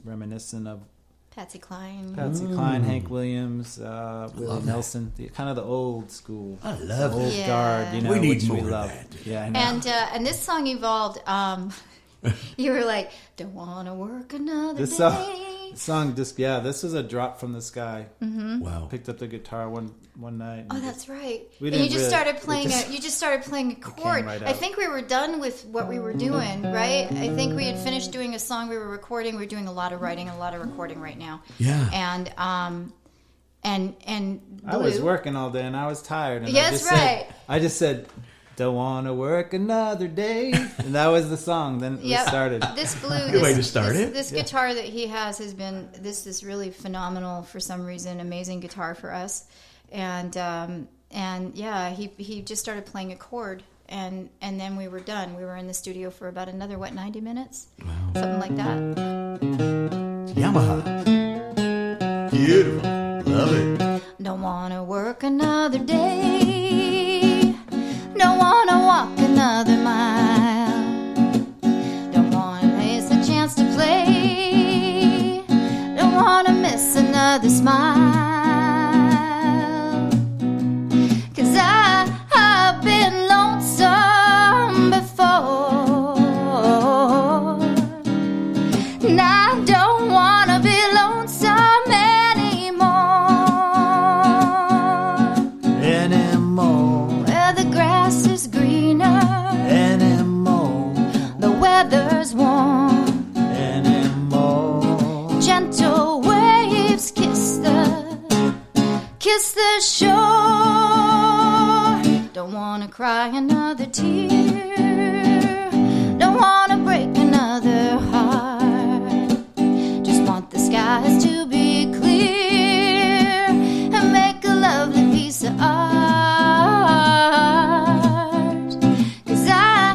reminiscent of Patsy Cline, Hank Williams, Willie Nelson, kind of the old school. I love old that. guard. We need which more we of love. that. Yeah, I know. and this song evolved. You were like, "Don't wanna work another This day." song just this was a drop from the sky. Wow. Picked up the guitar one night. Oh, that's right. We And you didn't just really- started it playing. just- You just started playing a chord. right I out. think we were done with what we were doing, right? I think we had finished doing a song we were recording. We're doing a lot of writing, a lot of recording right now. Yeah. And I was Blue- working all day and I was tired. And Yeah, I that's just right. I just said, "Don't want to work another day," and that was the song. Then we Yep. started. This Blue. Good way to start it. This guitar that he has been this really phenomenal for some reason. Amazing guitar for us, and he just started playing a chord, and then we were done. We were in the studio for about another 90 minutes, something like that. Yamaha. Beautiful. Love it. Don't wanna work another day. Don't wanna walk another mile. Don't wanna miss a chance to play. Don't wanna miss another smile. 'Cause I've been lonesome before, and I don't wanna be lonesome anymore. Where the grass is greener, the weather's warm, gentle waves kiss the shore. Don't wanna cry another tear, don't wanna break another heart. Just want the skies to be clear and make a lovely piece of art. 'Cause I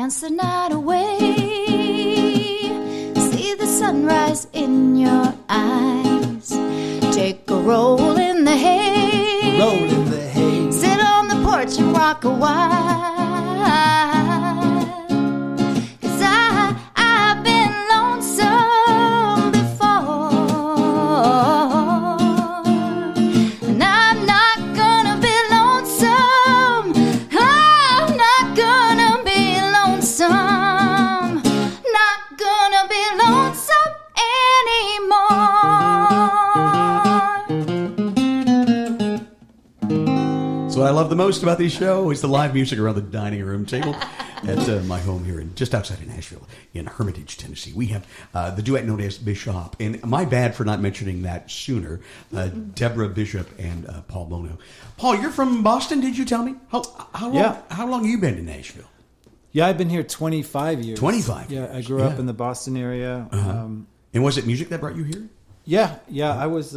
dance the night away. See the sunrise in your eyes. Take a roll in the hay. Roll in the hay. Sit on the porch and rock a while. 'Cause I've been lonesome before. And I'm not gonna be lonesome. I'm not gonna be lonesome. Not gonna be lonesome anymore. So what I love the most about this show is the live music around the dining room table at my home here in just outside of Nashville in Hermitage, Tennessee. We have the duet known as Bishop, and my bad for not mentioning that sooner. Deborah Bishop and Paul Bono. Paul, you're from Boston, did you tell me? How long? Yeah. How long have you been in Nashville? Yeah, I've been here 25 years. 25 Yeah, years, I grew up yeah. in the Boston area. And was it music that brought you here? Yeah. I was.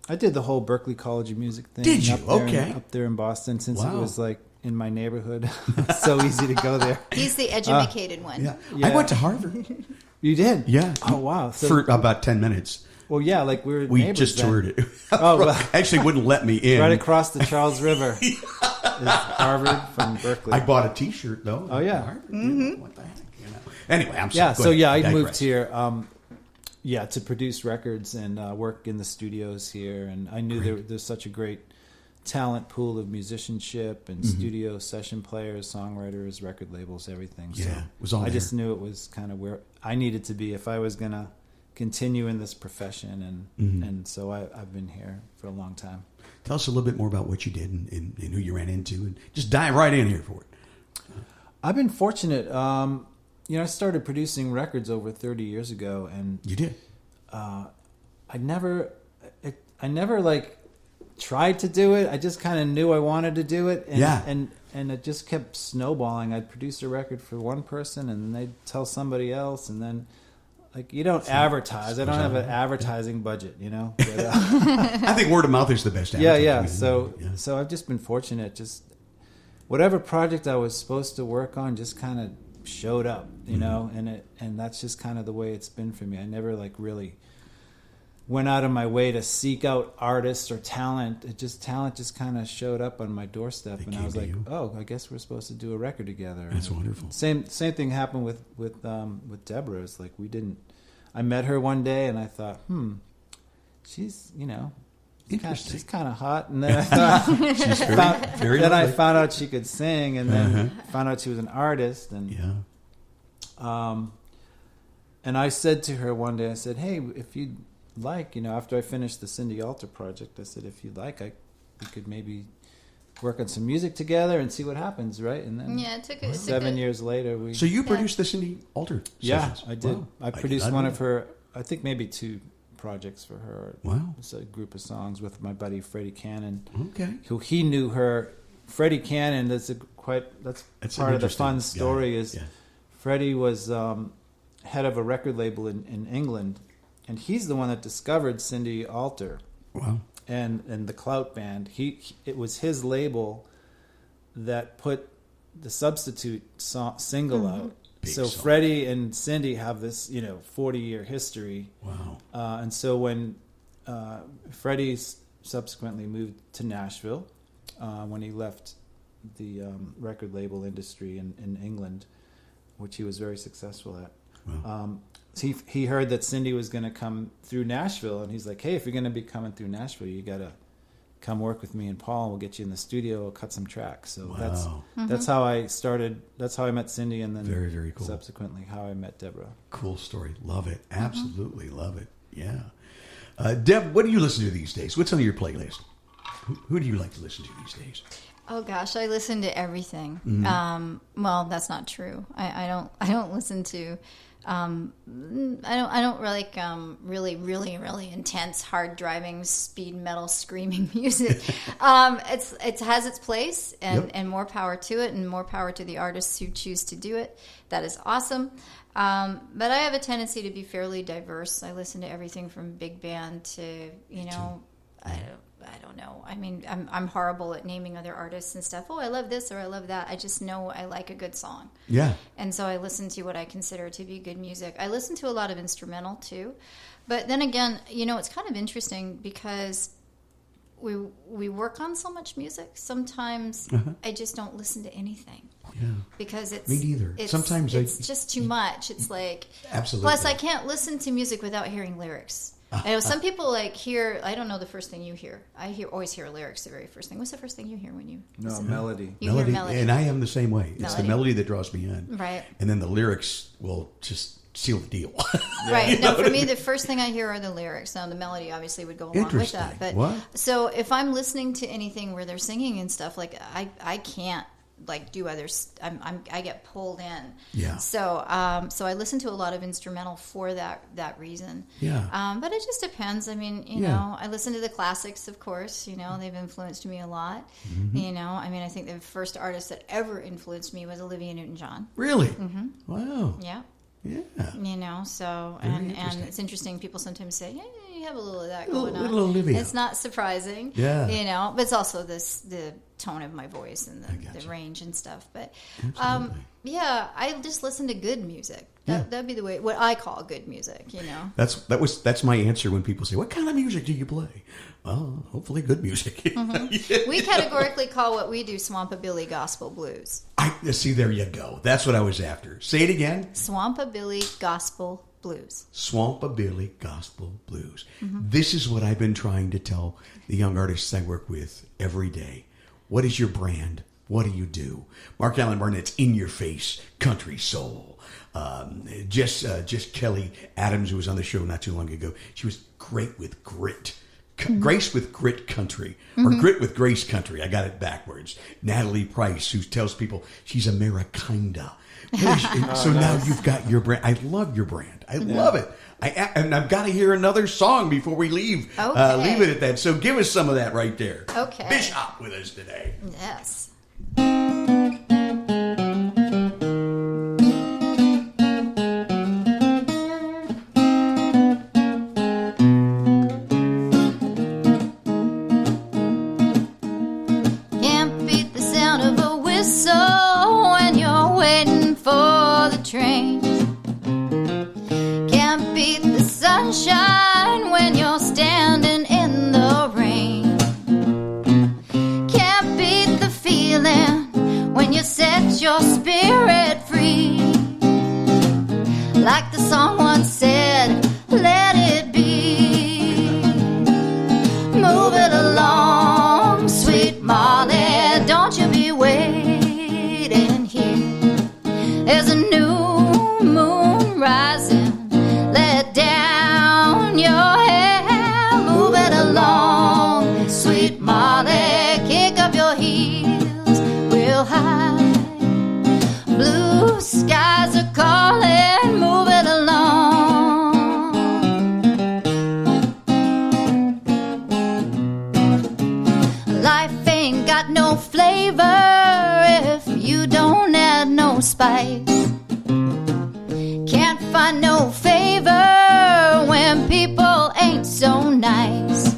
I did the whole Berklee College of Music thing. Did you? Up there Okay. up there in Boston, since it Wow. was like in my neighborhood. It's so easy to go there. He's the educated one. Yeah. Yeah. I went to Harvard. You did? Yeah. Oh wow. So, For about 10 minutes. well, yeah, like we were. We neighbors just then. toured it. Oh, well. Actually wouldn't let me in. Right across the Charles River is Harvard from Berkeley. I bought a T-shirt though. Oh, yeah. Harvard, you know, what the heck? You know. Anyway, I'm sorry. Yeah, Go so ahead. yeah, I Digress. moved here, to produce records and work in the studios here. And I knew there's such a great talent pool of musicianship and studio session players, songwriters, record labels, everything. Yeah, So it was all I there. just knew it was kind of where I needed to be if I was gonna continue in this profession. And so I've been here for a long time. Tell us a little bit more about what you did and who you ran into, and just dive right in here for it. I've been fortunate. I started producing records over 30 years ago, and You did. I never like tried to do it. I just kind of knew I wanted to do it, and, Yeah. and it just kept snowballing. I'd produce a record for one person, and then they'd tell somebody else, and then like you don't advertise. I don't have an advertising budget, you know. But, I think word of mouth is the best. yeah. advertising. So I've just been fortunate. Just whatever project I was supposed to work on just kind of showed up, you know, and that's just kind of the way it's been for me. I never like really went out of my way to seek out artists or talent. Talent just kind of showed up on my doorstep, and I was came like, to you. oh, I guess we're supposed to do a record together. That's And wonderful. Same thing happened with Deborah. It's like I met her one day and I thought, she's Interesting. she's kind of hot, and then I thought She's very then I lovely. found out she could sing, and then found out she was an artist, and Yeah. and I said to her one day, I said, hey, if you'd like, after I finished the Cindy Alter project, I said, if you'd like, we could maybe work on some music together and see what happens, right? And then Yeah, it took a 7 years later, we So you produced the Cindy Alter sessions? I did. Wow. I did produced not one know of her, I think maybe 2 projects for her. Wow. It's a group of songs with my buddy Freddie Cannon. that. Okay. Who he knew her. Freddie Cannon. That's That's part an of the interesting fun guy. story. Is Yeah. Freddie was head of a record label in England, and he's the one that discovered Cindy Alter Wow. and the Clout Band. It was his label that put the Substitute single out. Big So song. Freddie and Cindy have this 40-year history. Wow. And so when Freddie subsequently moved to Nashville, when he left the record label industry in England, which he was very successful at, Wow. he heard that Cindy was going to come through Nashville, and he's like, hey, if you're going to be coming through Nashville, you got to come work with me and Paul, and we'll get you in the studio, we'll cut some tracks. So Wow. that's how I started. That's how I met Cindy, and then Very, very cool. subsequently how I met Deborah. Cool story. Love it. Absolutely love it. Yeah. Deb, what do you listen to these days? What's on your playlist? Who do you like to listen to these days? Oh gosh, I listen to everything. Well, that's not true. I don't listen to. I don't like really intense, hard driving, speed metal, screaming music. It has its place, and more power to it, and more power to the artists who choose to do it. That is awesome. But I have a tendency to be fairly diverse. I listen to everything from big band to I don't know. I mean, I'm horrible at naming other artists and stuff. Oh, I love this or I love that. I just know I like a good song. Yeah. And so I listen to what I consider to be good music. I listen to a lot of instrumental too. But then again, it's kind of interesting because we work on so much music. Sometimes I just don't listen to anything. Yeah. Because it's me neither. Sometimes it's just too much. It's like absolutely. Plus, I can't listen to music without hearing lyrics. I know some people hear. I don't know the first thing you hear. I always hear lyrics. The very first thing. What's the first thing you hear when you? Listen? Melody. You hear melody, and I am the same way. It's the melody that draws me in, right? And then the lyrics will just seal the deal. Right. Now, for me, the first thing I hear are the lyrics. Now, the melody obviously would go along with that. But what? So if I'm listening to anything where they're singing and stuff, like I can't do others. I get pulled in. Yeah. So I listen to a lot of instrumental for that reason. Yeah. But it just depends. I mean, you know, I listen to the classics, of course. You know, they've influenced me a lot. Mm-hmm. You know, I mean, I think the first artist that ever influenced me was Olivia Newton-John. Really? Mm-hmm. Wow. Yeah. Yeah. You know, so and it's interesting. People sometimes say, "Yeah, you have a little of that going on." Little Olivia. It's not surprising. Yeah. You know, but it's also the tone of my voice and the range and stuff. But yeah, I just listen to good music. That'd be the way. What I call good music. You know. That's my answer when people say, "What kind of music do you play?" Well, hopefully good music. Mm-hmm. We categorically call what we do Swampabilly gospel blues. See, there you go. That's what I was after. Say it again. Swampabilly gospel blues. Swampabilly gospel blues. Mm-hmm. This is what I've been trying to tell the young artists I work with every day. What is your brand? What do you do? Mark Allen Barnett's in your face country soul. Just Kelly Adams, who was on the show not too long ago, she was great with grit. Grace with Grit Country, or Grit with Grace Country. I got it backwards. Natalie Price, who tells people she's Amerikinda. So now you've got your brand. I love your brand. I love it. And I've got to hear another song before we leave. Okay. Leave it at that. So give us some of that right there. Okay. Bishop with us today. Yes. Train. Can't beat the sunshine when you're standing in the rain. Can't beat the feeling when you set your spirit free. Like the song once said, let it be. Move it along, sweet Molly, don't you be waiting here. There's a new moon rising, let down your hair, move it along, sweet Molly, kick up your heels real high. Blue skies are calling, move it along. Life ain't got no flavor if you don't add no spice. Can't find no favor when people ain't so nice.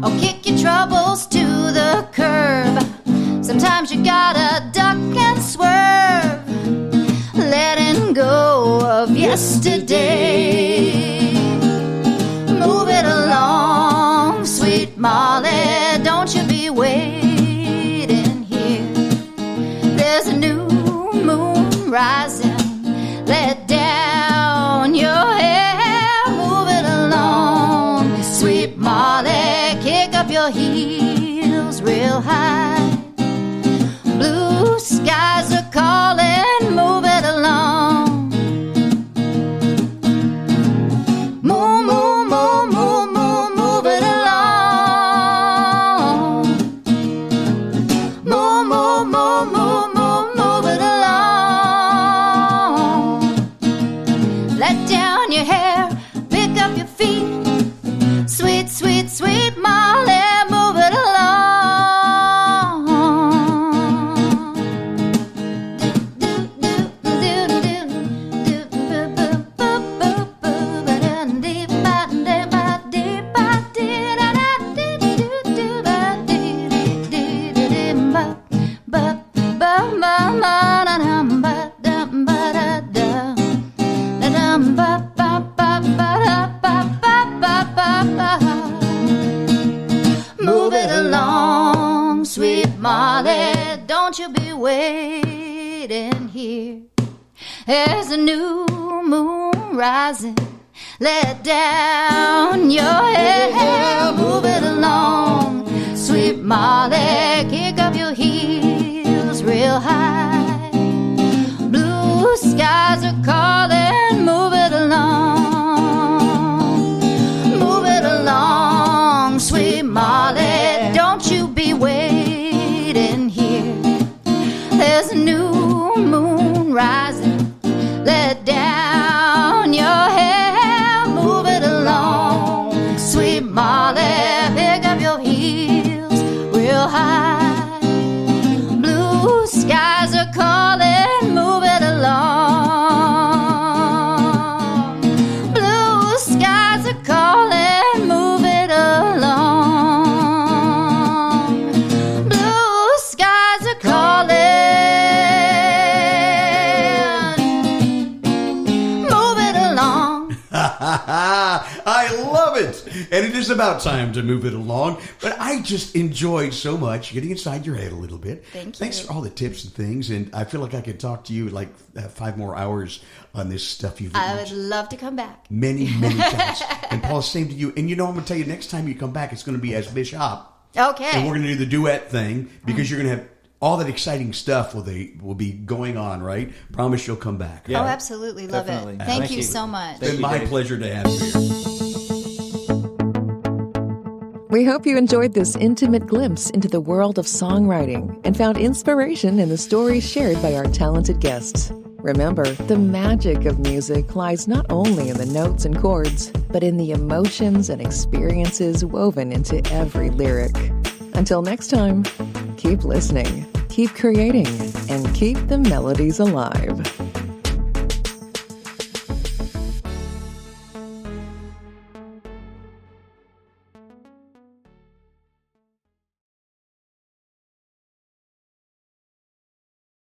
Oh, kick your troubles to the curb. Sometimes you gotta duck and swerve, letting go of yesterday. Move it along, sweet Molly, don't you be waiting here. There's a new moon rising, let down your hair, move it along, sweet Molly, kick up your heels real high. Blue skies are calling, move it along. Move, move, move, move, move, move it along. Move, move, move, move, move, move it along. don't you be waiting here. There's a new moon rising. Let down your hair, move it along. Sweet Molly, kick up your heels real high. Blue skies are calling, move it along. Move it along, sweet Molly, don't you be waiting here. There's a new moon rising. Let down your hair, move it along. Sweet Molly, pick up your heels real high. Blue skies are calling, move it along. Blue skies are calling, move it along. Blue skies are calling. I love it. And it is about time to move it along. But I just enjoyed so much getting inside your head a little bit. Thank you. Thanks for all the tips and things. And I feel like I could talk to you like 5 more hours on this stuff you've I would love to come back. many times. And Paul, same to you. And you know, I'm going to tell you, next time you come back, it's going to be as Bishop. Okay. And we're going to do the duet thing because you're going to have all that exciting stuff will be going on, right? Promise you'll come back. Yeah. Oh, absolutely. Love Definitely. it. Thank you so much. It's been my pleasure to have you here. We hope you enjoyed this intimate glimpse into the world of songwriting and found inspiration in the stories shared by our talented guests. Remember, the magic of music lies not only in the notes and chords, but in the emotions and experiences woven into every lyric. Until next time, keep listening, keep creating, and keep the melodies alive.